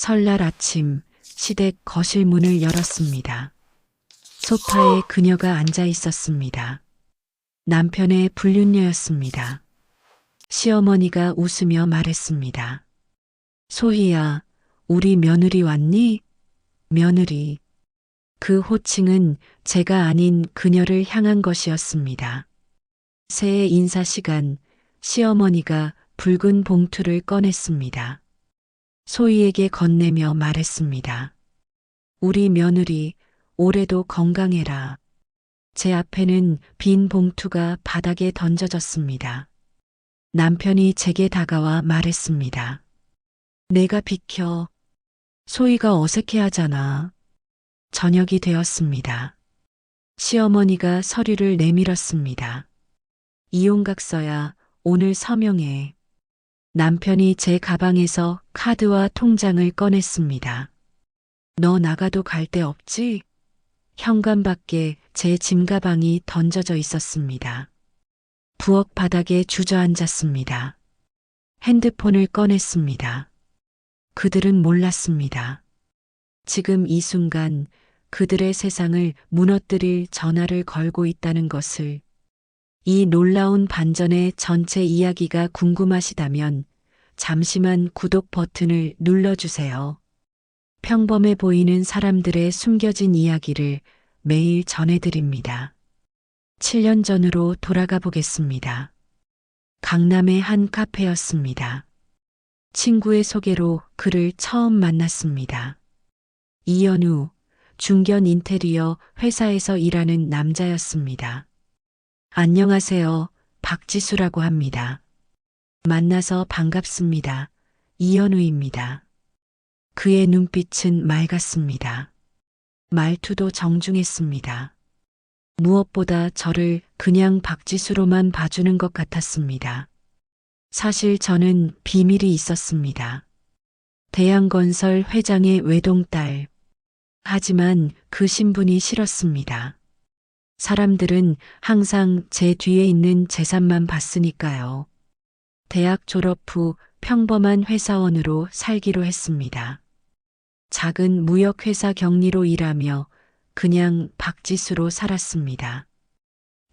설날 아침 시댁 거실 문을 열었습니다. 소파에 그녀가 앉아 있었습니다. 남편의 불륜녀였습니다. 시어머니가 웃으며 말했습니다. 소희야, 우리 며느리 왔니? 며느리. 그 호칭은 제가 아닌 그녀를 향한 것이었습니다. 새해 인사 시간, 시어머니가 붉은 봉투를 꺼냈습니다. 소희에게 건네며 말했습니다. 우리 며느리, 올해도 건강해라. 제 앞에는 빈 봉투가 바닥에 던져졌습니다. 남편이 제게 다가와 말했습니다. 내가 비켜. 소희가 어색해하잖아. 저녁이 되었습니다. 시어머니가 서류를 내밀었습니다. 이용각서야, 오늘 서명해. 남편이 제 가방에서 카드와 통장을 꺼냈습니다. 너 나가도 갈 데 없지? 현관 밖에 제 짐가방이 던져져 있었습니다. 부엌 바닥에 주저앉았습니다. 핸드폰을 꺼냈습니다. 그들은 몰랐습니다. 지금 이 순간 그들의 세상을 무너뜨릴 전화를 걸고 있다는 것을. 이 놀라운 반전의 전체 이야기가 궁금하시다면 잠시만 구독 버튼을 눌러주세요. 평범해 보이는 사람들의 숨겨진 이야기를 매일 전해드립니다. 7년 전으로 돌아가 보겠습니다. 강남의 한 카페였습니다. 친구의 소개로 그를 처음 만났습니다. 이연우, 중견 인테리어 회사에서 일하는 남자였습니다. 안녕하세요. 박지수라고 합니다. 만나서 반갑습니다. 이연우입니다. 그의 눈빛은 맑았습니다. 말투도 정중했습니다. 무엇보다 저를 그냥 박지수로만 봐주는 것 같았습니다. 사실 저는 비밀이 있었습니다. 대양건설 회장의 외동딸. 하지만 그 신분이 싫었습니다. 사람들은 항상 제 뒤에 있는 재산만 봤으니까요. 대학 졸업 후 평범한 회사원으로 살기로 했습니다. 작은 무역회사 격리로 일하며 그냥 박지수로 살았습니다.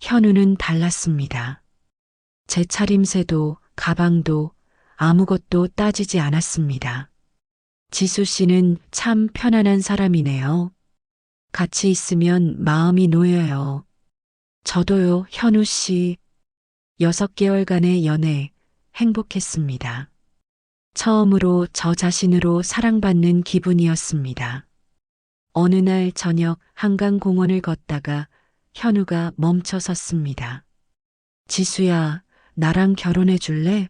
현우는 달랐습니다. 제 차림새도 가방도 아무것도 따지지 않았습니다. 지수 씨는 참 편안한 사람이네요. 같이 있으면 마음이 놓여요. 저도요, 현우 씨. 6개월간의 연애, 행복했습니다. 처음으로 저 자신으로 사랑받는 기분이었습니다. 어느 날 저녁 한강공원을 걷다가 현우가 멈춰 섰습니다. 지수야, 나랑 결혼해 줄래?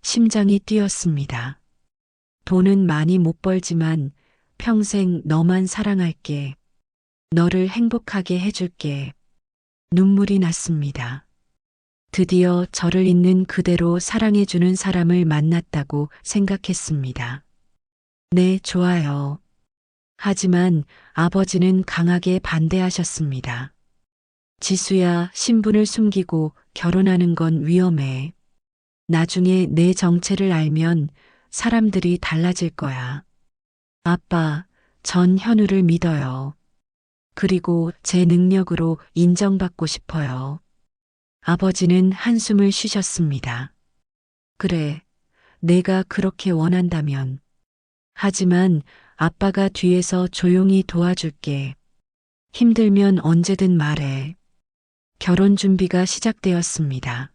심장이 뛰었습니다. 돈은 많이 못 벌지만 평생 너만 사랑할게. 너를 행복하게 해줄게. 눈물이 났습니다. 드디어 저를 있는 그대로 사랑해주는 사람을 만났다고 생각했습니다. 네, 좋아요. 하지만 아버지는 강하게 반대하셨습니다. 지수야, 신분을 숨기고 결혼하는 건 위험해. 나중에 내 정체를 알면 사람들이 달라질 거야. 아빠, 전 현우를 믿어요. 그리고 제 능력으로 인정받고 싶어요. 아버지는 한숨을 쉬셨습니다. 그래, 내가 그렇게 원한다면. 하지만 아빠가 뒤에서 조용히 도와줄게. 힘들면 언제든 말해. 결혼 준비가 시작되었습니다.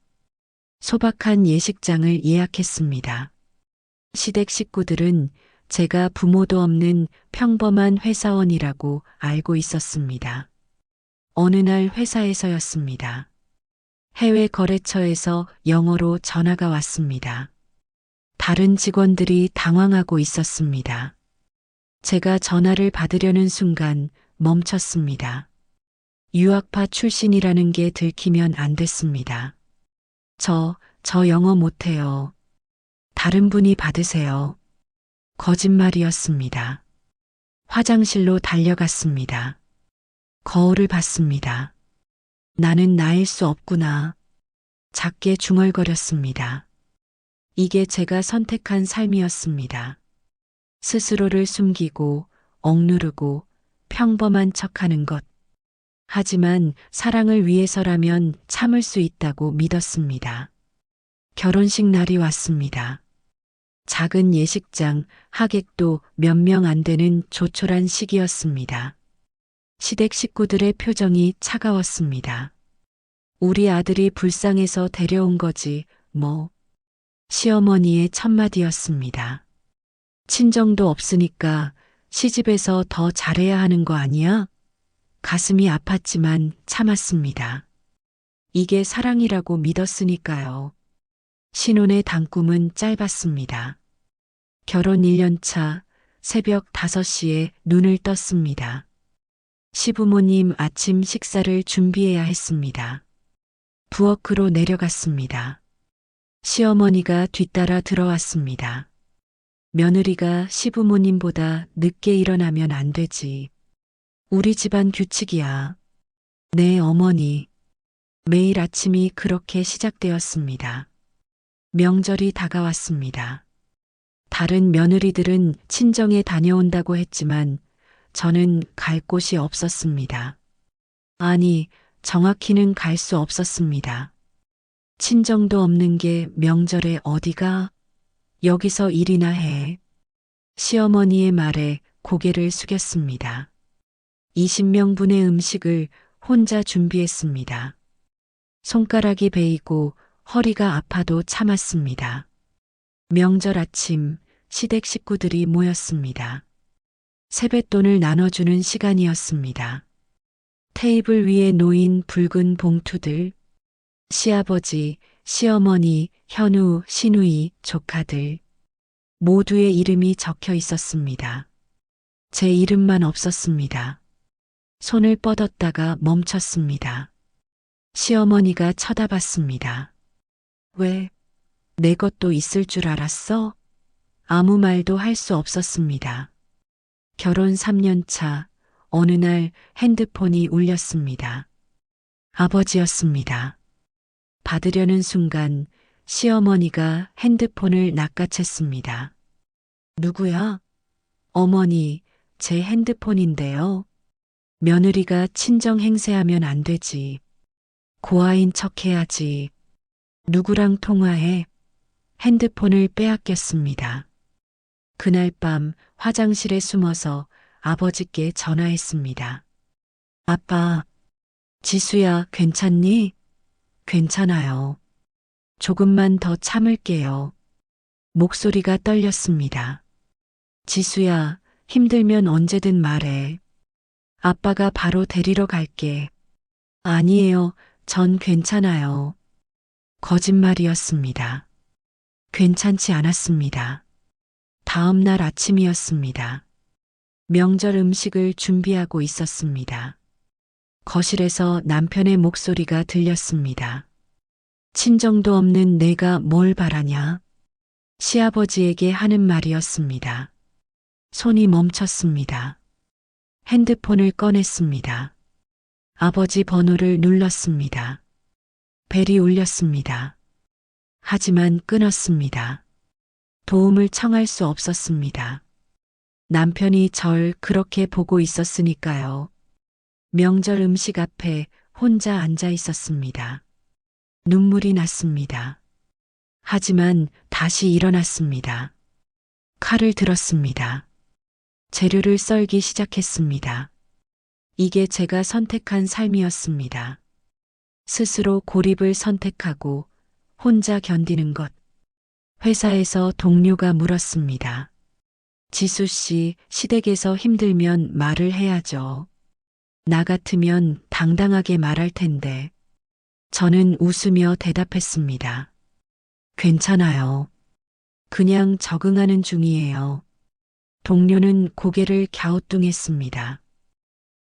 소박한 예식장을 예약했습니다. 시댁 식구들은 제가 부모도 없는 평범한 회사원이라고 알고 있었습니다. 어느 날 회사에서였습니다. 해외 거래처에서 영어로 전화가 왔습니다. 다른 직원들이 당황하고 있었습니다. 제가 전화를 받으려는 순간 멈췄습니다. 유학파 출신이라는 게 들키면 안 됐습니다. 저 영어 못해요. 다른 분이 받으세요. 거짓말이었습니다. 화장실로 달려갔습니다. 거울을 봤습니다. 나는 나일 수 없구나. 작게 중얼거렸습니다. 이게 제가 선택한 삶이었습니다. 스스로를 숨기고 억누르고 평범한 척하는 것. 하지만 사랑을 위해서라면 참을 수 있다고 믿었습니다. 결혼식 날이 왔습니다. 작은 예식장, 하객도 몇 명 안 되는 조촐한 시기였습니다. 시댁 식구들의 표정이 차가웠습니다. 우리 아들이 불쌍해서 데려온 거지, 뭐. 시어머니의 첫마디였습니다. 친정도 없으니까 시집에서 더 잘해야 하는 거 아니야? 가슴이 아팠지만 참았습니다. 이게 사랑이라고 믿었으니까요. 신혼의 단꿈은 짧았습니다. 결혼 1년 차 새벽 5시에 눈을 떴습니다. 시부모님 아침 식사를 준비해야 했습니다. 부엌으로 내려갔습니다. 시어머니가 뒤따라 들어왔습니다. 며느리가 시부모님보다 늦게 일어나면 안 되지. 우리 집안 규칙이야. 네, 어머니. 매일 아침이 그렇게 시작되었습니다. 명절이 다가왔습니다. 다른 며느리들은 친정에 다녀온다고 했지만 저는 갈 곳이 없었습니다. 아니, 정확히는 갈 수 없었습니다. 친정도 없는 게 명절에 어디가? 여기서 일이나 해. 시어머니의 말에 고개를 숙였습니다. 20명분의 음식을 혼자 준비했습니다. 손가락이 베이고 허리가 아파도 참았습니다. 명절 아침 시댁 식구들이 모였습니다. 세뱃돈을 나눠주는 시간이었습니다. 테이블 위에 놓인 붉은 봉투들, 시아버지, 시어머니, 현우, 시누이, 조카들 모두의 이름이 적혀 있었습니다. 제 이름만 없었습니다. 손을 뻗었다가 멈췄습니다. 시어머니가 쳐다봤습니다. 왜? 내 것도 있을 줄 알았어? 아무 말도 할 수 없었습니다. 결혼 3년 차 어느 날 핸드폰이 울렸습니다. 아버지였습니다. 받으려는 순간 시어머니가 핸드폰을 낚아챘습니다. 누구야? 어머니, 제 핸드폰인데요. 며느리가 친정 행세하면 안 되지. 고아인 척 해야지. 누구랑 통화해? 핸드폰을 빼앗겼습니다. 그날 밤 화장실에 숨어서 아버지께 전화했습니다. 아빠, 지수야, 괜찮니? 괜찮아요. 조금만 더 참을게요. 목소리가 떨렸습니다. 지수야, 힘들면 언제든 말해. 아빠가 바로 데리러 갈게. 아니에요, 전 괜찮아요. 거짓말이었습니다. 괜찮지 않았습니다. 다음 날 아침이었습니다. 명절 음식을 준비하고 있었습니다. 거실에서 남편의 목소리가 들렸습니다. 친정도 없는 내가 뭘 바라냐? 시아버지에게 하는 말이었습니다. 손이 멈췄습니다. 핸드폰을 꺼냈습니다. 아버지 번호를 눌렀습니다. 벨이 울렸습니다. 하지만 끊었습니다. 도움을 청할 수 없었습니다. 남편이 절 그렇게 보고 있었으니까요. 명절 음식 앞에 혼자 앉아 있었습니다. 눈물이 났습니다. 하지만 다시 일어났습니다. 칼을 들었습니다. 재료를 썰기 시작했습니다. 이게 제가 선택한 삶이었습니다. 스스로 고립을 선택하고 혼자 견디는 것. 회사에서 동료가 물었습니다. 지수 씨, 시댁에서 힘들면 말을 해야죠. 나 같으면 당당하게 말할 텐데. 저는 웃으며 대답했습니다. 괜찮아요. 그냥 적응하는 중이에요. 동료는 고개를 갸우뚱했습니다.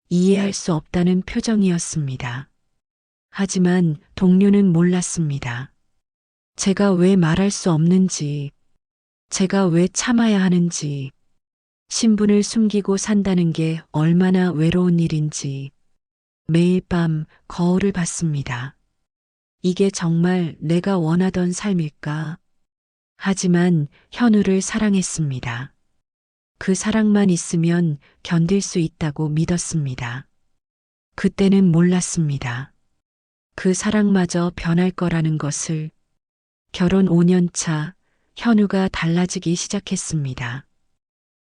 이해할 수 없다는 표정이었습니다. 하지만 동료는 몰랐습니다. 제가 왜 말할 수 없는지, 제가 왜 참아야 하는지, 신분을 숨기고 산다는 게 얼마나 외로운 일인지 매일 밤 거울을 봤습니다. 이게 정말 내가 원하던 삶일까? 하지만 현우를 사랑했습니다. 그 사랑만 있으면 견딜 수 있다고 믿었습니다. 그때는 몰랐습니다. 그 사랑마저 변할 거라는 것을. 결혼 5년 차 현우가 달라지기 시작했습니다.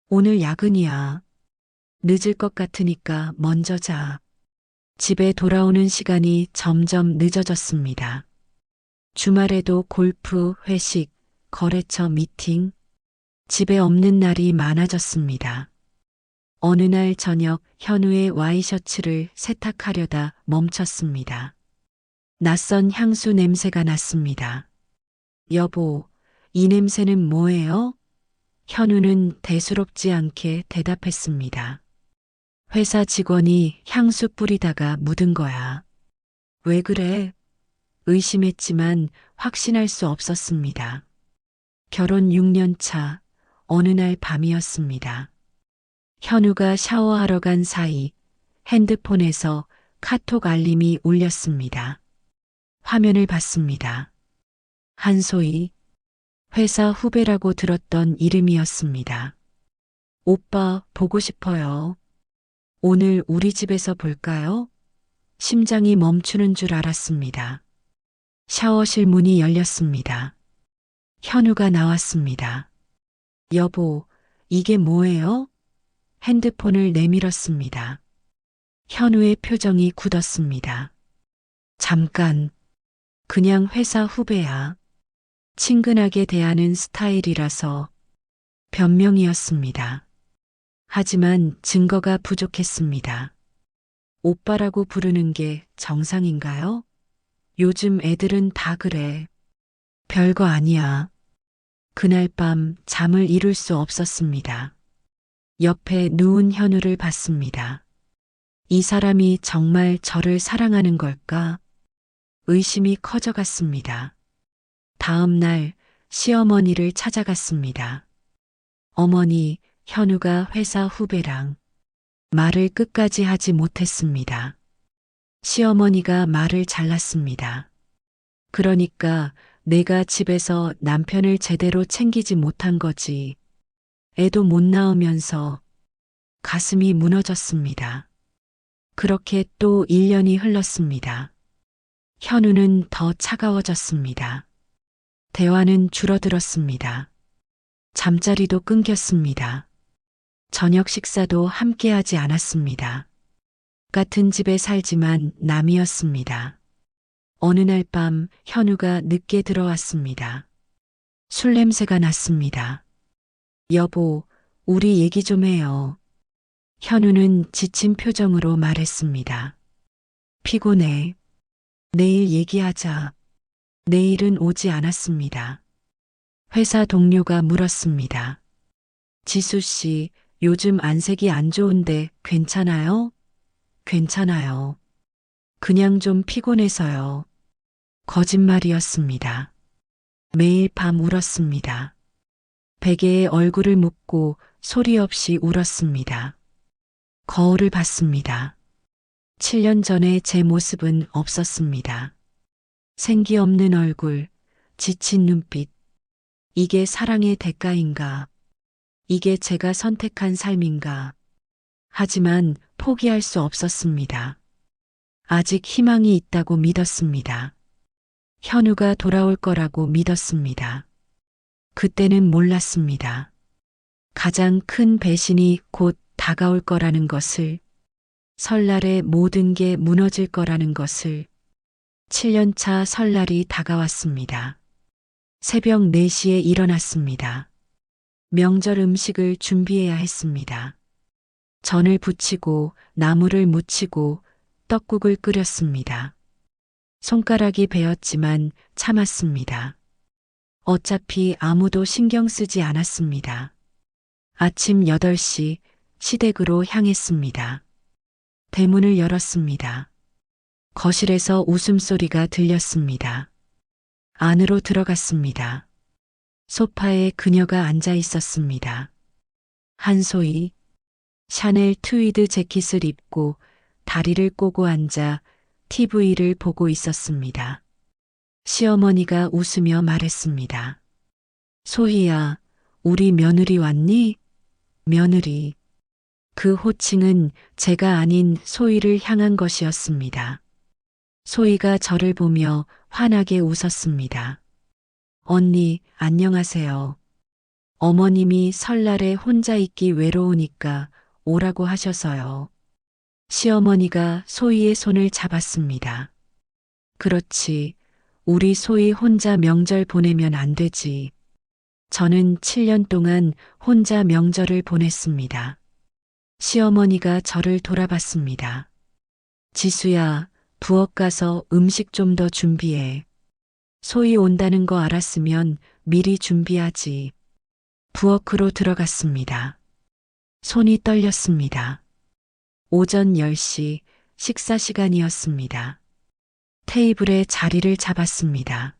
오늘 야근이야. 늦을 것 같으니까 먼저 자. 집에 돌아오는 시간이 점점 늦어졌습니다. 주말에도 골프, 회식, 거래처 미팅, 집에 없는 날이 많아졌습니다. 어느 날 저녁 현우의 와이셔츠를 세탁하려다 멈췄습니다. 낯선 향수 냄새가 났습니다. 여보, 이 냄새는 뭐예요? 현우는 대수롭지 않게 대답했습니다. 회사 직원이 향수 뿌리다가 묻은 거야. 왜 그래? 의심했지만 확신할 수 없었습니다. 결혼 6년 차 어느 날 밤이었습니다. 현우가 샤워하러 간 사이 핸드폰에서 카톡 알림이 울렸습니다. 화면을 봤습니다. 한소희, 회사 후배라고 들었던 이름이었습니다. 오빠 보고 싶어요. 오늘 우리 집에서 볼까요? 심장이 멈추는 줄 알았습니다. 샤워실 문이 열렸습니다. 현우가 나왔습니다. 여보, 이게 뭐예요? 핸드폰을 내밀었습니다. 현우의 표정이 굳었습니다. 잠깐, 그냥 회사 후배야. 친근하게 대하는 스타일이라서 변명이었습니다. 하지만 증거가 부족했습니다. 오빠라고 부르는 게 정상인가요? 요즘 애들은 다 그래. 별거 아니야. 그날 밤 잠을 이룰 수 없었습니다. 옆에 누운 현우를 봤습니다. 이 사람이 정말 저를 사랑하는 걸까? 의심이 커져갔습니다. 다음 날 시어머니를 찾아갔습니다. 어머니, 현우가 회사 후배랑 말을 끝까지 하지 못했습니다. 시어머니가 말을 잘랐습니다. 그러니까 내가 집에서 남편을 제대로 챙기지 못한 거지. 애도 못 낳으면서. 가슴이 무너졌습니다. 그렇게 또 1년이 흘렀습니다. 현우는 더 차가워졌습니다. 대화는 줄어들었습니다. 잠자리도 끊겼습니다. 저녁 식사도 함께하지 않았습니다. 같은 집에 살지만 남이었습니다. 어느 날 밤 현우가 늦게 들어왔습니다. 술 냄새가 났습니다. 여보, 우리 얘기 좀 해요. 현우는 지친 표정으로 말했습니다. 피곤해. 내일 얘기하자. 내일은 오지 않았습니다. 회사 동료가 물었습니다. 지수 씨, 요즘 안색이 안 좋은데 괜찮아요? 괜찮아요. 그냥 좀 피곤해서요. 거짓말이었습니다. 매일 밤 울었습니다. 베개에 얼굴을 묻고 소리 없이 울었습니다. 거울을 봤습니다. 7년 전에 제 모습은 없었습니다. 생기 없는 얼굴, 지친 눈빛. 이게 사랑의 대가인가? 이게 제가 선택한 삶인가? 하지만 포기할 수 없었습니다. 아직 희망이 있다고 믿었습니다. 현우가 돌아올 거라고 믿었습니다. 그때는 몰랐습니다. 가장 큰 배신이 곧 다가올 거라는 것을, 설날에 모든 게 무너질 거라는 것을. 7년 차 설날이 다가왔습니다. 새벽 4시에 일어났습니다. 명절 음식을 준비해야 했습니다. 전을 부치고 나물을 무치고 떡국을 끓였습니다. 손가락이 베었지만 참았습니다. 어차피 아무도 신경 쓰지 않았습니다. 아침 8시 시댁으로 향했습니다. 대문을 열었습니다. 거실에서 웃음소리가 들렸습니다. 안으로 들어갔습니다. 소파에 그녀가 앉아 있었습니다. 한소희, 샤넬 트위드 재킷을 입고 다리를 꼬고 앉아 TV를 보고 있었습니다. 시어머니가 웃으며 말했습니다. 소희야, 우리 며느리 왔니? 며느리. 그 호칭은 제가 아닌 소희를 향한 것이었습니다. 소희가 저를 보며 환하게 웃었습니다. 언니, 안녕하세요. 어머님이 설날에 혼자 있기 외로우니까 오라고 하셔서요. 시어머니가 소희의 손을 잡았습니다. 그렇지. 우리 소희 혼자 명절 보내면 안 되지. 저는 7년 동안 혼자 명절을 보냈습니다. 시어머니가 저를 돌아봤습니다. 지수야, 부엌 가서 음식 좀 더 준비해. 소희 온다는 거 알았으면 미리 준비하지. 부엌으로 들어갔습니다. 손이 떨렸습니다. 오전 10시 식사 시간이었습니다. 테이블에 자리를 잡았습니다.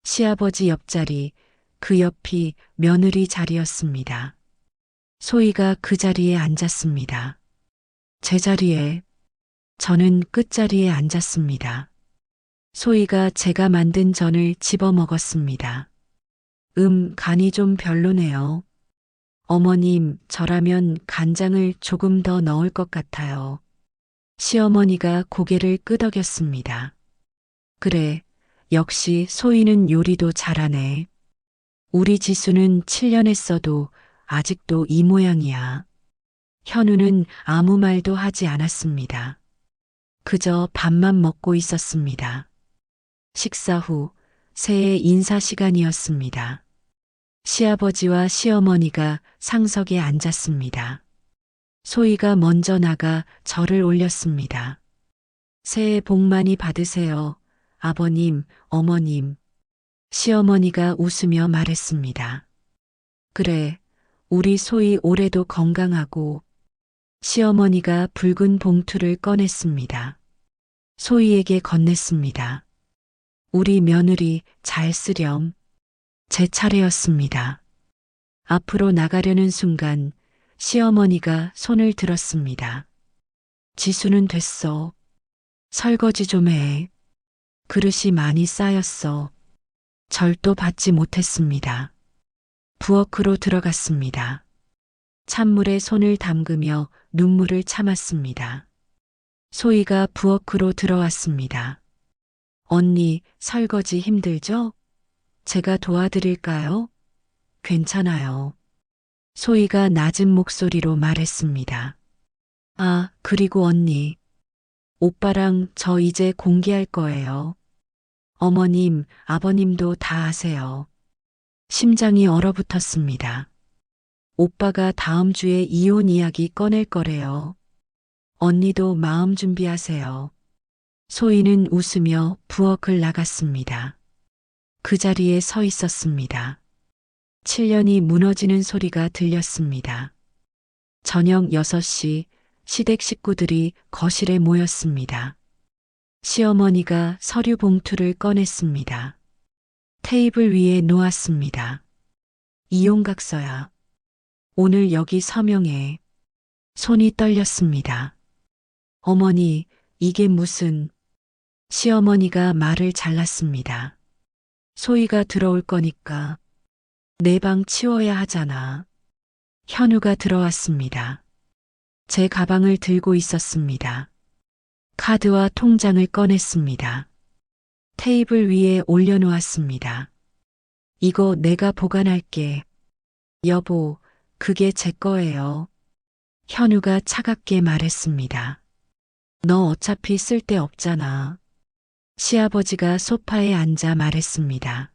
시아버지 옆자리, 그 옆이 며느리 자리였습니다. 소희가 그 자리에 앉았습니다. 제 자리에, 저는 끝자리에 앉았습니다. 소희가 제가 만든 전을 집어 먹었습니다. 간이 좀 별로네요. 어머님, 저라면 간장을 조금 더 넣을 것 같아요. 시어머니가 고개를 끄덕였습니다. 그래, 역시 소희는 요리도 잘하네. 우리 지수는 7년 했어도 아직도 이 모양이야. 현우는 아무 말도 하지 않았습니다. 그저 밥만 먹고 있었습니다. 식사 후 새해 인사 시간이었습니다. 시아버지와 시어머니가 상석에 앉았습니다. 소희가 먼저 나가 절을 올렸습니다. 새해 복 많이 받으세요. 아버님, 어머님. 시어머니가 웃으며 말했습니다. 그래, 우리 소희 올해도 건강하고. 시어머니가 붉은 봉투를 꺼냈습니다. 소희에게 건넸습니다. 우리 며느리 잘 쓰렴. 제 차례였습니다. 앞으로 나가려는 순간 시어머니가 손을 들었습니다. 지수는 됐어. 설거지 좀 해. 그릇이 많이 쌓였어. 절도 받지 못했습니다. 부엌으로 들어갔습니다. 찬물에 손을 담그며 눈물을 참았습니다. 소희가 부엌으로 들어왔습니다. 언니, 설거지 힘들죠? 제가 도와드릴까요? 괜찮아요. 소희가 낮은 목소리로 말했습니다. 아, 그리고 언니. 오빠랑 저 이제 공개할 거예요. 어머님, 아버님도 다 아세요. 심장이 얼어붙었습니다. 오빠가 다음 주에 이혼 이야기 꺼낼 거래요. 언니도 마음 준비하세요. 소희는 웃으며 부엌을 나갔습니다. 그 자리에 서 있었습니다. 7년이 무너지는 소리가 들렸습니다. 저녁 6시 시댁 식구들이 거실에 모였습니다. 시어머니가 서류 봉투를 꺼냈습니다. 테이블 위에 놓았습니다. 이혼각서야. 오늘 여기 서명해. 손이 떨렸습니다. 어머니, 이게 무슨... 시어머니가 말을 잘랐습니다. 소희가 들어올 거니까 내 방 치워야 하잖아. 현우가 들어왔습니다. 제 가방을 들고 있었습니다. 카드와 통장을 꺼냈습니다. 테이블 위에 올려놓았습니다. 이거 내가 보관할게. 여보, 그게 제 거예요. 현우가 차갑게 말했습니다. 너 어차피 쓸데 없잖아. 시아버지가 소파에 앉아 말했습니다.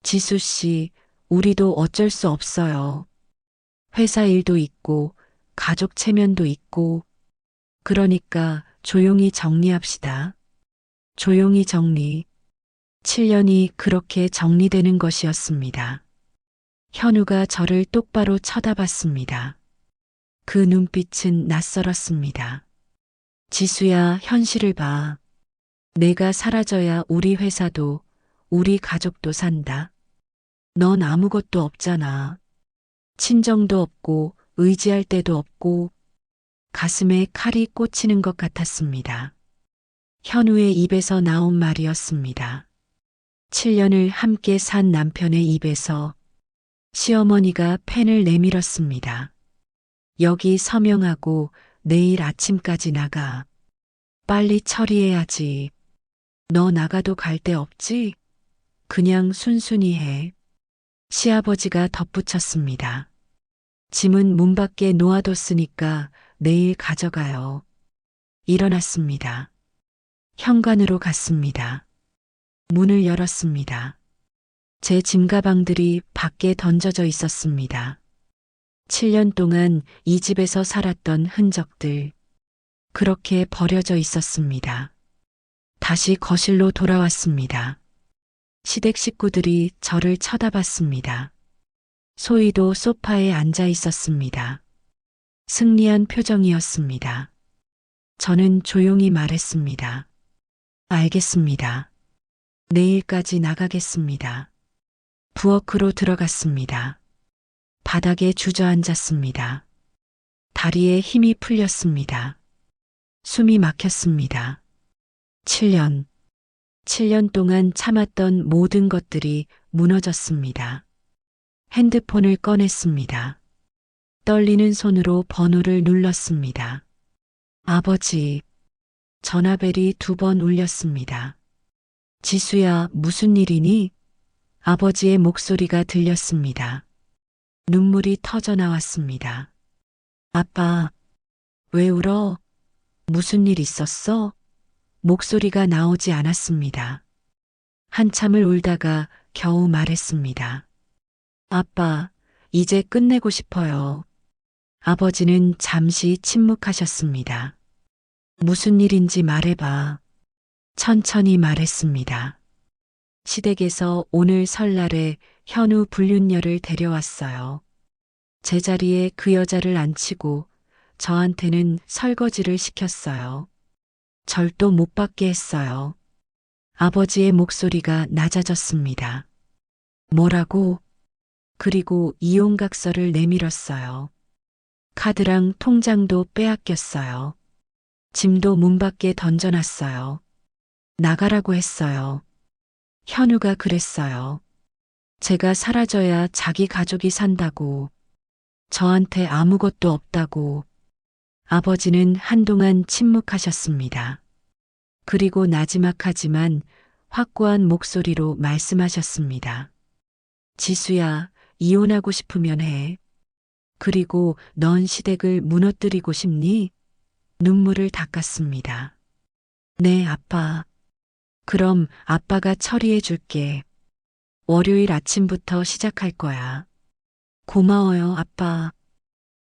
지수 씨, 우리도 어쩔 수 없어요. 회사 일도 있고, 가족 체면도 있고, 그러니까 조용히 정리합시다. 조용히 정리. 7년이 그렇게 정리되는 것이었습니다. 현우가 저를 똑바로 쳐다봤습니다. 그 눈빛은 낯설었습니다. 지수야, 현실을 봐. 내가 사라져야 우리 회사도, 우리 가족도 산다. 넌 아무것도 없잖아. 친정도 없고, 의지할 데도 없고, 가슴에 칼이 꽂히는 것 같았습니다. 현우의 입에서 나온 말이었습니다. 7년을 함께 산 남편의 입에서 시어머니가 펜을 내밀었습니다. 여기 서명하고 내일 아침까지 나가. 빨리 처리해야지. 너 나가도 갈 데 없지? 그냥 순순히 해. 시아버지가 덧붙였습니다. 짐은 문 밖에 놓아뒀으니까 내일 가져가요. 일어났습니다. 현관으로 갔습니다. 문을 열었습니다. 제 짐가방들이 밖에 던져져 있었습니다. 7년 동안 이 집에서 살았던 흔적들. 그렇게 버려져 있었습니다. 다시 거실로 돌아왔습니다. 시댁 식구들이 저를 쳐다봤습니다. 소희도 소파에 앉아 있었습니다. 승리한 표정이었습니다. 저는 조용히 말했습니다. 알겠습니다. 내일까지 나가겠습니다. 부엌으로 들어갔습니다. 바닥에 주저앉았습니다. 다리에 힘이 풀렸습니다. 숨이 막혔습니다. 7년 동안 참았던 모든 것들이 무너졌습니다. 핸드폰을 꺼냈습니다. 떨리는 손으로 번호를 눌렀습니다. 아버지, 전화벨이 2번 울렸습니다. 지수야, 무슨 일이니? 아버지의 목소리가 들렸습니다. 눈물이 터져 나왔습니다. 아빠, 왜 울어? 무슨 일 있었어? 목소리가 나오지 않았습니다. 한참을 울다가 겨우 말했습니다. 아빠, 이제 끝내고 싶어요. 아버지는 잠시 침묵하셨습니다. 무슨 일인지 말해봐. 천천히 말했습니다. 시댁에서 오늘 설날에 현우 불륜녀를 데려왔어요. 제자리에 그 여자를 앉히고 저한테는 설거지를 시켰어요. 절도 못 받게 했어요. 아버지의 목소리가 낮아졌습니다. 뭐라고? 그리고 이혼각서를 내밀었어요. 카드랑 통장도 빼앗겼어요. 짐도 문 밖에 던져놨어요. 나가라고 했어요. 현우가 그랬어요. 제가 사라져야 자기 가족이 산다고. 저한테 아무것도 없다고. 아버지는 한동안 침묵하셨습니다. 그리고 나지막하지만 확고한 목소리로 말씀하셨습니다. 지수야, 이혼하고 싶으면 해. 그리고 넌 시댁을 무너뜨리고 싶니? 눈물을 닦았습니다. 네, 아빠. 그럼 아빠가 처리해 줄게. 월요일 아침부터 시작할 거야. 고마워요, 아빠.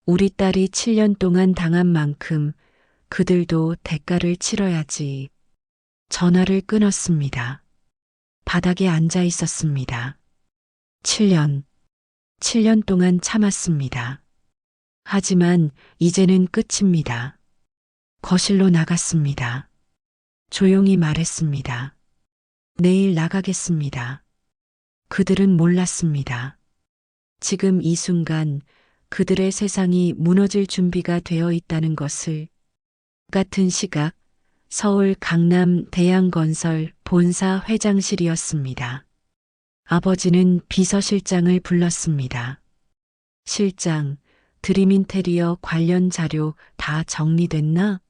우리 딸이 7년 동안 당한 만큼 그들도 대가를 치러야지. 전화를 끊었습니다. 바닥에 앉아 있었습니다. 7년 동안 참았습니다. 하지만 이제는 끝입니다. 거실로 나갔습니다. 조용히 말했습니다. 내일 나가겠습니다. 그들은 몰랐습니다. 지금 이 순간 그들의 세상이 무너질 준비가 되어 있다는 것을. 같은 시각 서울 강남 대양건설 본사 회장실이었습니다. 아버지는 비서실장을 불렀습니다. 실장, 드림인테리어 관련 자료 다 정리됐나?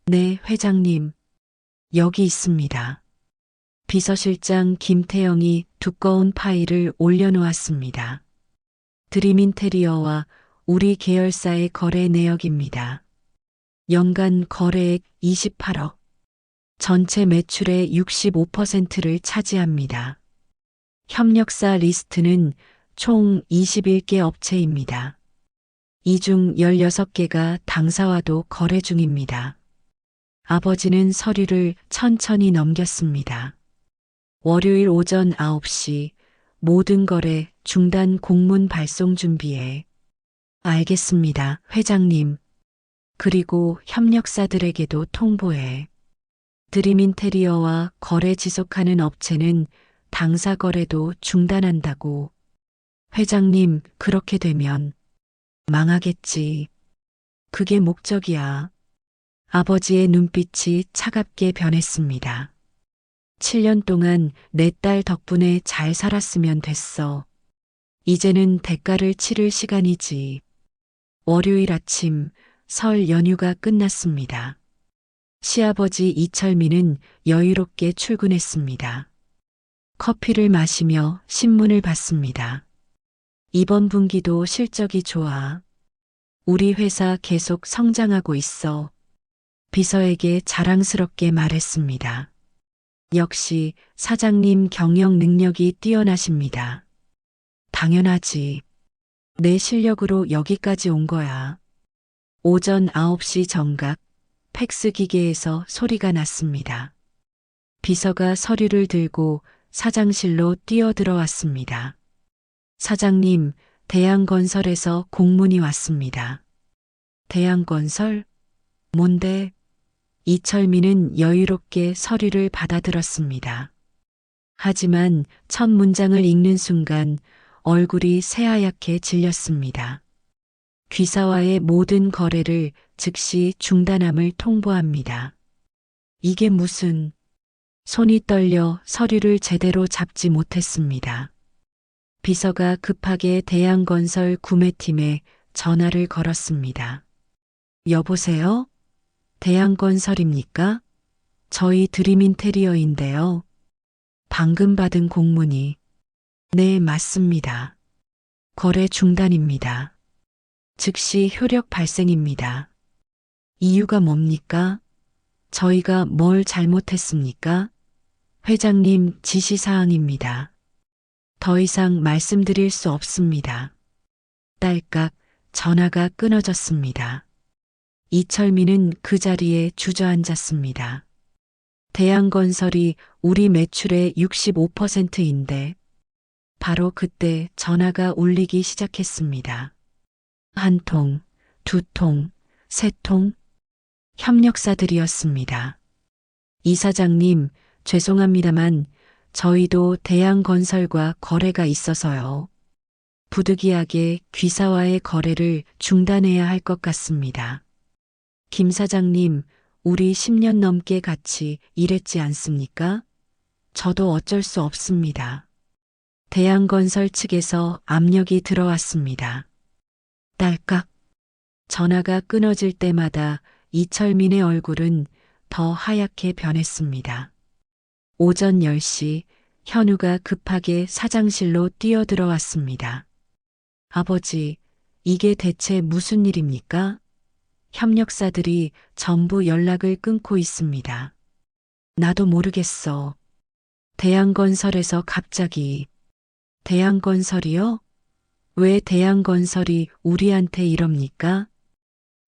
네, 회장님. 여기 있습니다. 비서실장 김태영이 두꺼운 파일을 올려놓았습니다. 드림인테리어와 우리 계열사의 거래 내역입니다. 연간 거래액 28억. 전체 매출의 65%를 차지합니다. 협력사 리스트는 총 21개 업체입니다. 이 중 16개가 당사와도 거래 중입니다. 아버지는 서류를 천천히 넘겼습니다. 월요일 오전 9시 모든 거래 중단 공문 발송 준비해. 알겠습니다, 회장님. 그리고 협력사들에게도 통보해. 드림인테리어와 거래 지속하는 업체는 당사 거래도 중단한다고. 회장님, 그렇게 되면 망하겠지. 그게 목적이야. 아버지의 눈빛이 차갑게 변했습니다. 7년 동안 내 딸 덕분에 잘 살았으면 됐어. 이제는 대가를 치를 시간이지. 월요일 아침 설 연휴가 끝났습니다. 시아버지 이철민은 여유롭게 출근했습니다. 커피를 마시며 신문을 봤습니다. 이번 분기도 실적이 좋아. 우리 회사 계속 성장하고 있어. 비서에게 자랑스럽게 말했습니다. 역시 사장님 경영 능력이 뛰어나십니다. 당연하지. 내 실력으로 여기까지 온 거야. 오전 9시 정각 팩스 기계에서 소리가 났습니다. 비서가 서류를 들고 사장실로 뛰어들어왔습니다. 사장님, 대양건설에서 공문이 왔습니다. 대양건설? 뭔데? 이철민은 여유롭게 서류를 받아들었습니다. 하지만 첫 문장을 읽는 순간 얼굴이 새하얗게 질렸습니다. 귀사와의 모든 거래를 즉시 중단함을 통보합니다. 이게 무슨... 손이 떨려 서류를 제대로 잡지 못했습니다. 비서가 급하게 대양건설 구매팀에 전화를 걸었습니다. 여보세요? 대양건설입니까? 저희 드림인테리어인데요. 방금 받은 공문이... 네, 맞습니다. 거래 중단입니다. 즉시 효력 발생입니다. 이유가 뭡니까? 저희가 뭘 잘못했습니까? 회장님 지시사항입니다. 더 이상 말씀드릴 수 없습니다. 딸깍 전화가 끊어졌습니다. 이철민은 그 자리에 주저앉았습니다. 대양건설이 우리 매출의 65%인데 바로 그때 전화가 울리기 시작했습니다. 한 통, 두 통, 세 통, 협력사들이었습니다. 이사장님, 죄송합니다만 저희도 대양건설과 거래가 있어서요. 부득이하게 귀사와의 거래를 중단해야 할 것 같습니다. 김 사장님, 우리 10년 넘게 같이 일했지 않습니까? 저도 어쩔 수 없습니다. 대양건설 측에서 압력이 들어왔습니다. 딸깍. 전화가 끊어질 때마다 이철민의 얼굴은 더 하얗게 변했습니다. 오전 10시 현우가 급하게 사장실로 뛰어들어왔습니다. 아버지, 이게 대체 무슨 일입니까? 협력사들이 전부 연락을 끊고 있습니다. 나도 모르겠어. 대양건설에서 갑자기... 대양건설이요? 왜 대양건설이 우리한테 이럽니까?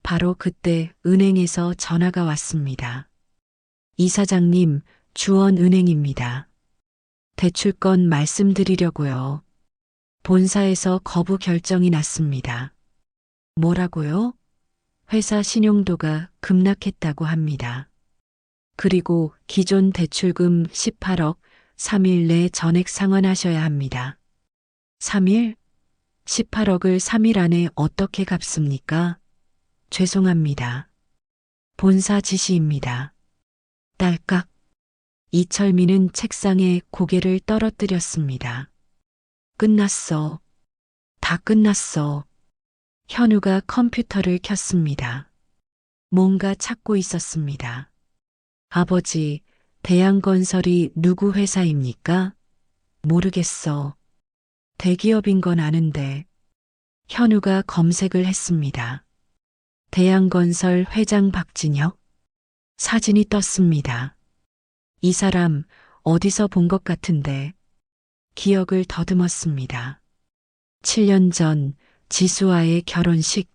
바로 그때 은행에서 전화가 왔습니다. 이사장님, 주원은행입니다. 대출건 말씀드리려고요. 본사에서 거부 결정이 났습니다. 뭐라고요? 회사 신용도가 급락했다고 합니다. 그리고 기존 대출금 18억 3일 내 전액 상환하셔야 합니다. 3일? 18억을 3일 안에 어떻게 갚습니까? 죄송합니다. 본사 지시입니다. 딸깍. 이철민은 책상에 고개를 떨어뜨렸습니다. 끝났어. 다 끝났어. 현우가 컴퓨터를 켰습니다. 뭔가 찾고 있었습니다. 아버지, 대양건설이 누구 회사입니까? 모르겠어. 대기업인 건 아는데. 현우가 검색을 했습니다. 대양건설 회장 박진혁? 사진이 떴습니다. 이 사람 어디서 본 것 같은데. 기억을 더듬었습니다. 7년 전 지수와의 결혼식.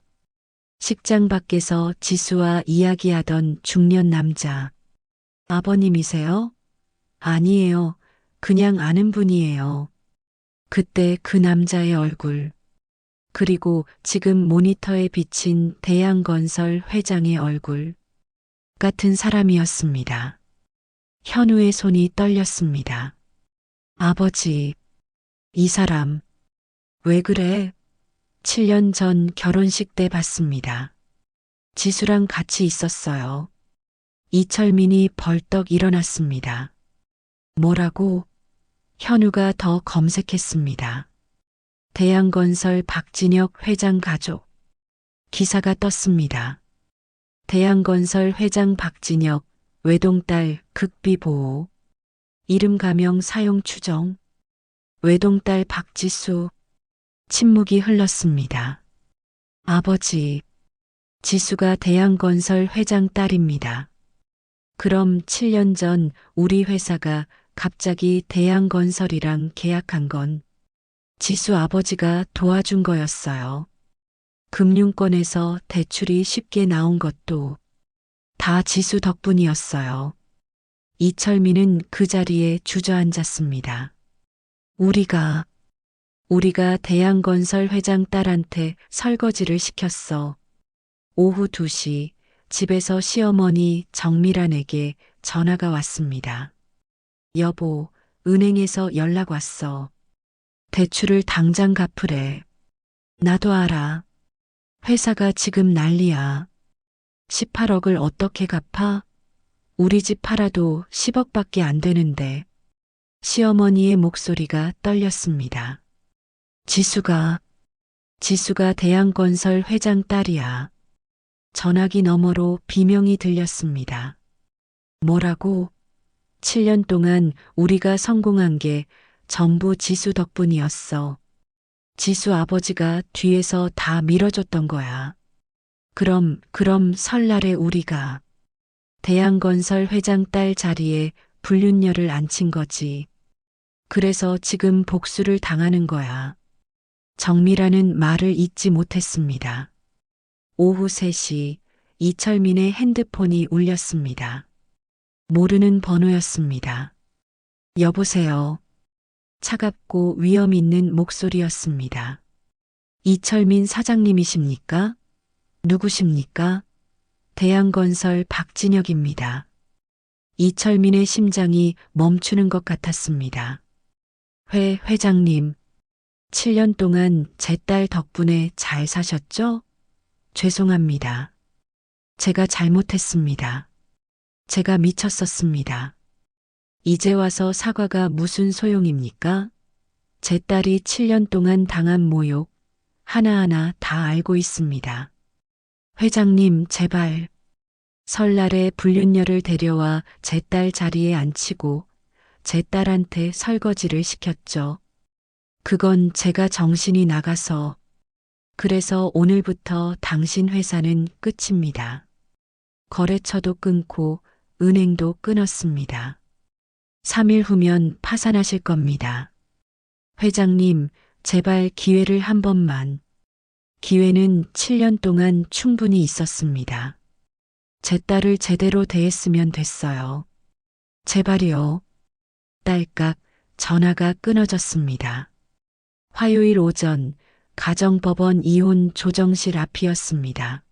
식장 밖에서 지수와 이야기하던 중년 남자. 아버님이세요? 아니에요. 그냥 아는 분이에요. 그때 그 남자의 얼굴. 그리고 지금 모니터에 비친 대양건설 회장의 얼굴. 같은 사람이었습니다. 현우의 손이 떨렸습니다. 아버지, 이 사람. 왜 그래? 7년 전 결혼식 때 봤습니다. 지수랑 같이 있었어요. 이철민이 벌떡 일어났습니다. 뭐라고? 현우가 더 검색했습니다. 대양건설 박진혁 회장 가족. 기사가 떴습니다. 대양건설 회장 박진혁, 외동딸 극비 보호. 이름 가명 사용 추정. 외동딸 박지수. 침묵이 흘렀습니다. 아버지. 지수가 대양건설 회장 딸입니다. 그럼 7년 전 우리 회사가 갑자기 대양건설이랑 계약한 건 지수 아버지가 도와준 거였어요. 금융권에서 대출이 쉽게 나온 것도 다 지수 덕분이었어요. 이철민은 그 자리에 주저앉았습니다. 우리가 대양건설 회장 딸한테 설거지를 시켰어. 오후 2시 집에서 시어머니 정미란에게 전화가 왔습니다. 여보, 은행에서 연락 왔어. 대출을 당장 갚으래. 나도 알아. 회사가 지금 난리야. 18억을 어떻게 갚아? 우리 집 팔아도 10억밖에 안 되는데. 시어머니의 목소리가 떨렸습니다. 지수가 대양건설 회장 딸이야. 전화기 너머로 비명이 들렸습니다. 뭐라고? 7년 동안 우리가 성공한 게 전부 지수 덕분이었어. 지수 아버지가 뒤에서 다 밀어줬던 거야. 그럼 설날에 우리가 대양건설 회장 딸 자리에 불륜녀를 앉힌 거지. 그래서 지금 복수를 당하는 거야. 정미라는 말을 잊지 못했습니다. 오후 3시 이철민의 핸드폰이 울렸습니다. 모르는 번호였습니다. 여보세요. 차갑고 위험 있는 목소리였습니다. 이철민 사장님이십니까? 누구십니까? 대양건설 박진혁입니다. 이철민의 심장이 멈추는 것 같았습니다. 회장님, 7년 동안 제 딸 덕분에 잘 사셨죠? 죄송합니다. 제가 잘못했습니다. 제가 미쳤었습니다. 이제 와서 사과가 무슨 소용입니까? 제 딸이 7년 동안 당한 모욕 하나하나 다 알고 있습니다. 회장님, 제발. 설날에 불륜녀를 데려와 제 딸 자리에 앉히고 제 딸한테 설거지를 시켰죠. 그건 제가 정신이 나가서. 그래서 오늘부터 당신 회사는 끝입니다. 거래처도 끊고 은행도 끊었습니다. 3일 후면 파산하실 겁니다. 회장님, 제발 기회를 한 번만. 기회는 7년 동안 충분히 있었습니다. 제 딸을 제대로 대했으면 됐어요. 제발이요. 딸깍 전화가 끊어졌습니다. 화요일 오전 가정법원 이혼 조정실 앞이었습니다.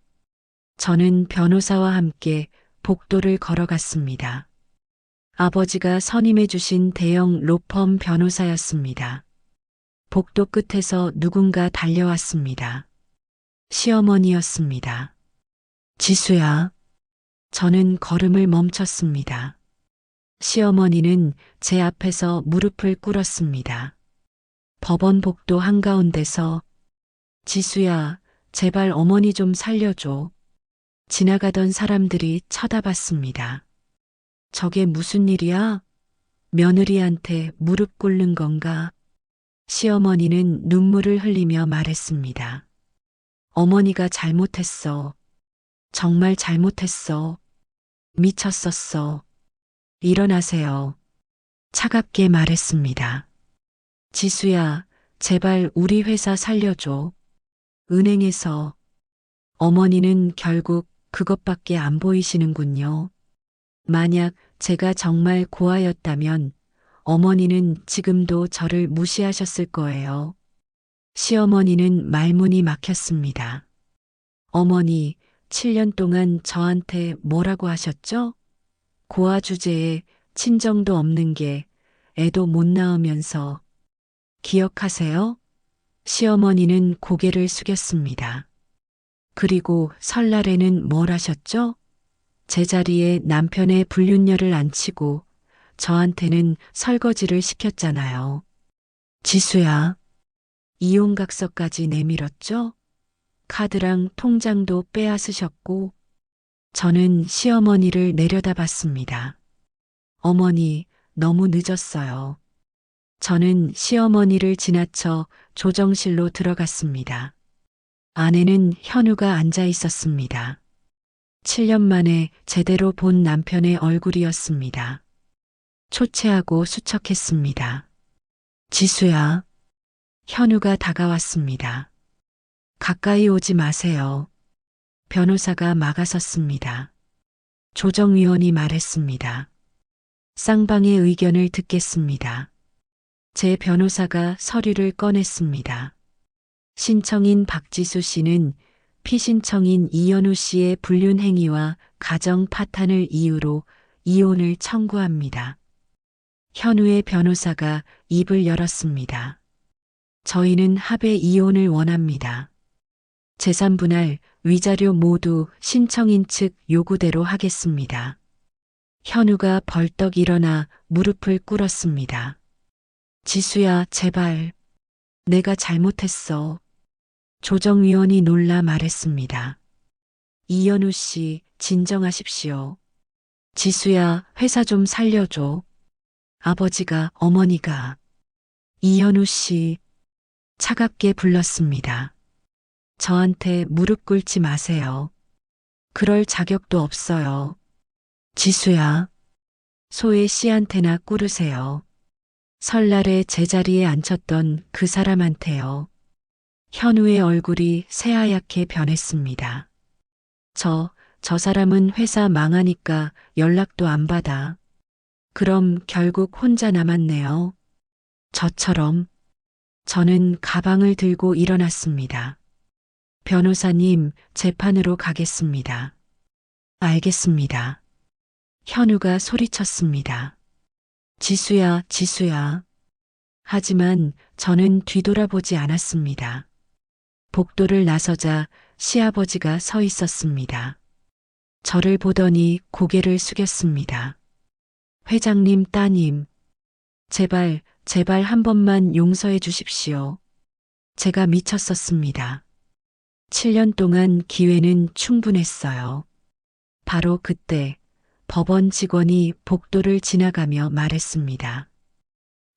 저는 변호사와 함께 복도를 걸어갔습니다. 아버지가 선임해 주신 대형 로펌 변호사였습니다. 복도 끝에서 누군가 달려왔습니다. 시어머니였습니다. 지수야. 저는 걸음을 멈췄습니다. 시어머니는 제 앞에서 무릎을 꿇었습니다. 법원 복도 한가운데서 지수야, 제발 어머니 좀 살려줘. 지나가던 사람들이 쳐다봤습니다. 저게 무슨 일이야? 며느리한테 무릎 꿇는 건가? 시어머니는 눈물을 흘리며 말했습니다. 어머니가 잘못했어. 정말 잘못했어. 미쳤었어. 일어나세요. 차갑게 말했습니다. 지수야, 제발 우리 회사 살려줘. 은행에서. 어머니는 결국 그것밖에 안 보이시는군요. 만약 제가 정말 고아였다면 어머니는 지금도 저를 무시하셨을 거예요. 시어머니는 말문이 막혔습니다. 어머니, 7년 동안 저한테 뭐라고 하셨죠? 고아 주제에 친정도 없는 게 애도 못 낳으면서. 기억하세요? 시어머니는 고개를 숙였습니다. 그리고 설날에는 뭘 하셨죠? 제자리에 남편의 불륜녀를 앉히고 저한테는 설거지를 시켰잖아요. 지수야. 이혼각서까지 내밀었죠? 카드랑 통장도 빼앗으셨고, 저는 시어머니를 내려다봤습니다. 어머니, 너무 늦었어요. 저는 시어머니를 지나쳐 조정실로 들어갔습니다. 아내는 현우가 앉아 있었습니다. 7년 만에 제대로 본 남편의 얼굴이었습니다. 초췌하고 수척했습니다. 지수야. 현우가 다가왔습니다. 가까이 오지 마세요. 변호사가 막아섰습니다. 조정위원이 말했습니다. 쌍방의 의견을 듣겠습니다. 제 변호사가 서류를 꺼냈습니다. 신청인 박지수 씨는 피신청인 이현우 씨의 불륜 행위와 가정 파탄을 이유로 이혼을 청구합니다. 현우의 변호사가 입을 열었습니다. 저희는 합의 이혼을 원합니다. 재산 분할, 위자료 모두 신청인 측 요구대로 하겠습니다. 현우가 벌떡 일어나 무릎을 꿇었습니다. 지수야, 제발. 내가 잘못했어. 조정위원이 놀라 말했습니다. 이현우 씨, 진정하십시오. 지수야, 회사 좀 살려줘. 아버지가, 어머니가. 이현우 씨, 차갑게 불렀습니다. 저한테 무릎 꿇지 마세요. 그럴 자격도 없어요. 지수야, 소혜 씨한테나 꿇으세요. 설날에 제자리에 앉혔던 그 사람한테요. 현우의 얼굴이 새하얗게 변했습니다. 저 사람은 회사 망하니까 연락도 안 받아. 그럼 결국 혼자 남았네요. 저처럼. 저는 가방을 들고 일어났습니다. 변호사님, 재판으로 가겠습니다. 알겠습니다. 현우가 소리쳤습니다. 지수야, 지수야. 하지만 저는 뒤돌아보지 않았습니다. 복도를 나서자 시아버지가 서 있었습니다. 저를 보더니 고개를 숙였습니다. 회장님 따님, 제발 한 번만 용서해 주십시오. 제가 미쳤었습니다. 7년 동안 기회는 충분했어요. 바로 그때 법원 직원이 복도를 지나가며 말했습니다.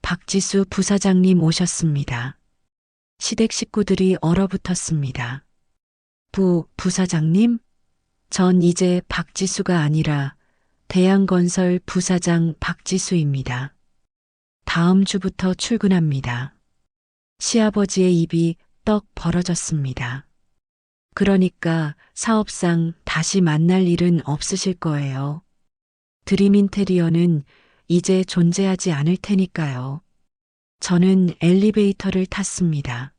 박지수 부사장님 오셨습니다. 시댁 식구들이 얼어붙었습니다. 부사장님? 전 이제 박지수가 아니라 대양건설 부사장 박지수입니다. 다음 주부터 출근합니다. 시아버지의 입이 떡 벌어졌습니다. 그러니까 사업상 다시 만날 일은 없으실 거예요. 드림인테리어는 이제 존재하지 않을 테니까요. 저는 엘리베이터를 탔습니다.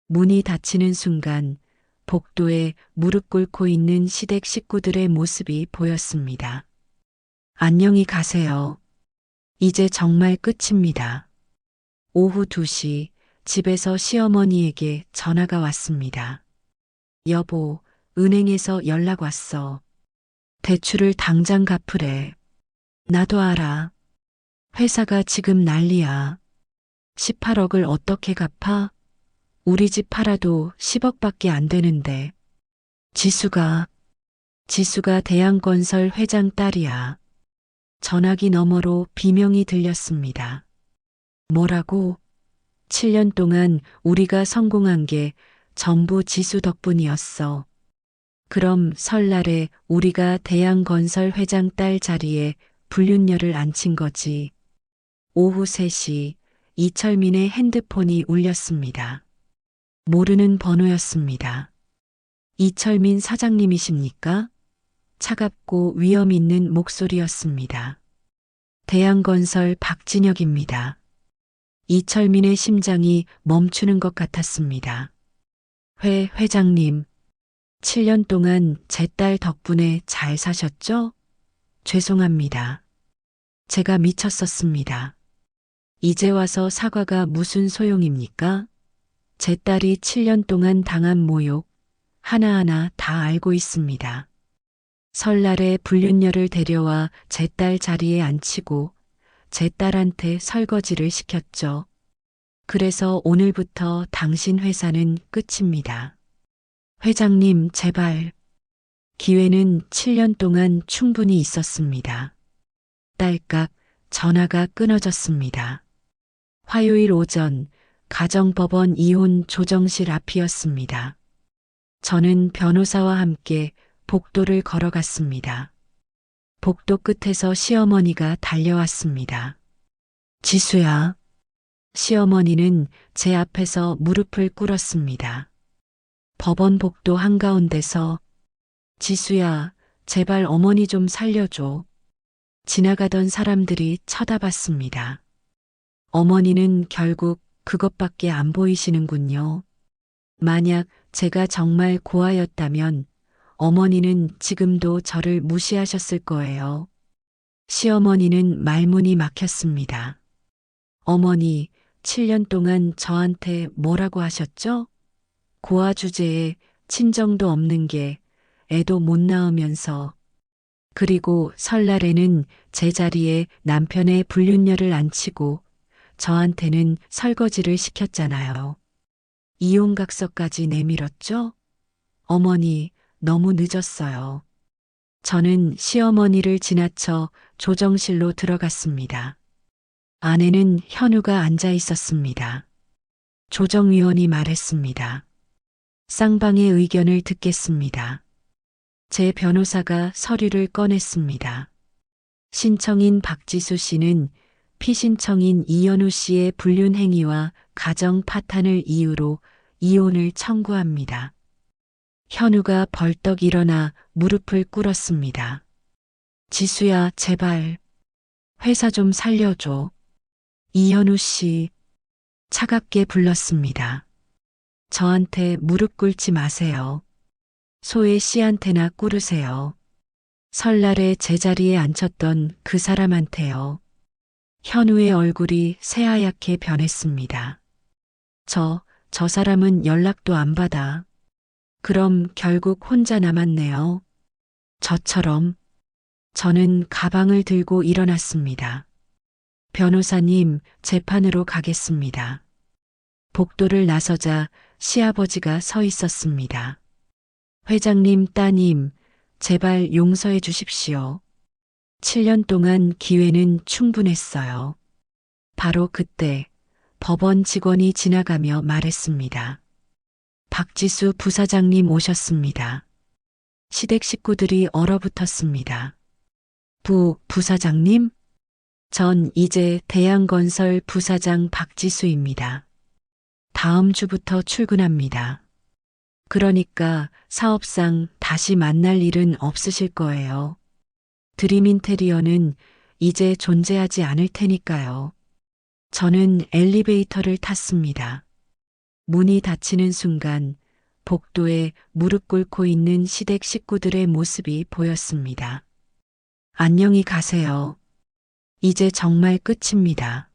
문이 닫히는 순간 복도에 무릎 꿇고 있는 시댁 식구들의 모습이 보였습니다. 안녕히 가세요. 이제 정말 끝입니다. 오후 2시 집에서 시어머니에게 전화가 왔습니다. 여보, 은행에서 연락 왔어. 대출을 당장 갚으래. 나도 알아. 회사가 지금 난리야. 18억을 어떻게 갚아? 우리 집 팔아도 10억밖에 안 되는데. 지수가 대양건설 회장 딸이야. 전화기 너머로 비명이 들렸습니다. 뭐라고? 7년 동안 우리가 성공한 게 전부 지수 덕분이었어. 그럼 설날에 우리가 대양건설 회장 딸 자리에 불륜녀를 앉힌 거지. 오후 3시 이철민의 핸드폰이 울렸습니다. 모르는 번호였습니다. 이철민 사장님이십니까? 차갑고 위험 있는 목소리였습니다. 대양건설 박진혁입니다. 이철민의 심장이 멈추는 것 같았습니다. 회장님, 7년 동안 제 딸 덕분에 잘 사셨죠? 죄송합니다. 제가 미쳤었습니다. 이제 와서 사과가 무슨 소용입니까? 제 딸이 7년 동안 당한 모욕 하나하나 다 알고 있습니다. 설날에 불륜녀를 데려와 제 딸 자리에 앉히고 제 딸한테 설거지를 시켰죠. 그래서 오늘부터 당신 회사는 끝입니다. 회장님, 제발. 기회는 7년 동안 충분히 있었습니다. 딸깍 전화가 끊어졌습니다. 화요일 오전 가정법원 이혼 조정실 앞이었습니다. 저는 변호사와 함께 복도를 걸어갔습니다. 복도 끝에서 시어머니가 달려왔습니다. 지수야. 시어머니는 제 앞에서 무릎을 꿇었습니다. 법원 복도 한가운데서 지수야, 제발 어머니 좀 살려줘. 지나가던 사람들이 쳐다봤습니다. 어머니는 결국 그것밖에 안 보이시는군요. 만약 제가 정말 고아였다면 어머니는 지금도 저를 무시하셨을 거예요. 시어머니는 말문이 막혔습니다. 어머니, 7년 동안 저한테 뭐라고 하셨죠? 고아 주제에 친정도 없는 게 애도 못 낳으면서 그리고 설날에는 제자리에 남편의 불륜녀를 앉히고 저한테는 설거지를 시켰잖아요. 이혼각서까지 내밀었죠? 어머니, 너무 늦었어요. 저는 시어머니를 지나쳐 조정실로 들어갔습니다. 안에는 현우가 앉아 있었습니다. 조정위원이 말했습니다. 쌍방의 의견을 듣겠습니다. 제 변호사가 서류를 꺼냈습니다. 신청인 박지수 씨는 피신청인 이현우 씨의 불륜 행위와 가정 파탄을 이유로 이혼을 청구합니다. 현우가 벌떡 일어나 무릎을 꿇었습니다. 지수야, 제발. 회사 좀 살려줘. 이현우 씨. 차갑게 불렀습니다. 저한테 무릎 꿇지 마세요. 소혜 씨한테나 꿇으세요. 설날에 제자리에 앉혔던 그 사람한테요. 현우의 얼굴이 새하얗게 변했습니다. 저 사람은 연락도 안 받아. 그럼 결국 혼자 남았네요. 저처럼. 저는 가방을 들고 일어났습니다. 변호사님, 재판으로 가겠습니다. 복도를 나서자 시아버지가 서 있었습니다. 회장님, 따님, 제발 용서해 주십시오. 7년 동안 기회는 충분했어요. 바로 그때 법원 직원이 지나가며 말했습니다. 박지수 부사장님 오셨습니다. 시댁 식구들이 얼어붙었습니다. 부사장님? 전 이제 대양건설 부사장 박지수입니다. 다음 주부터 출근합니다. 그러니까 사업상 다시 만날 일은 없으실 거예요. 드림인테리어는 이제 존재하지 않을 테니까요. 저는 엘리베이터를 탔습니다. 문이 닫히는 순간 복도에 무릎 꿇고 있는 시댁 식구들의 모습이 보였습니다. 안녕히 가세요. 이제 정말 끝입니다.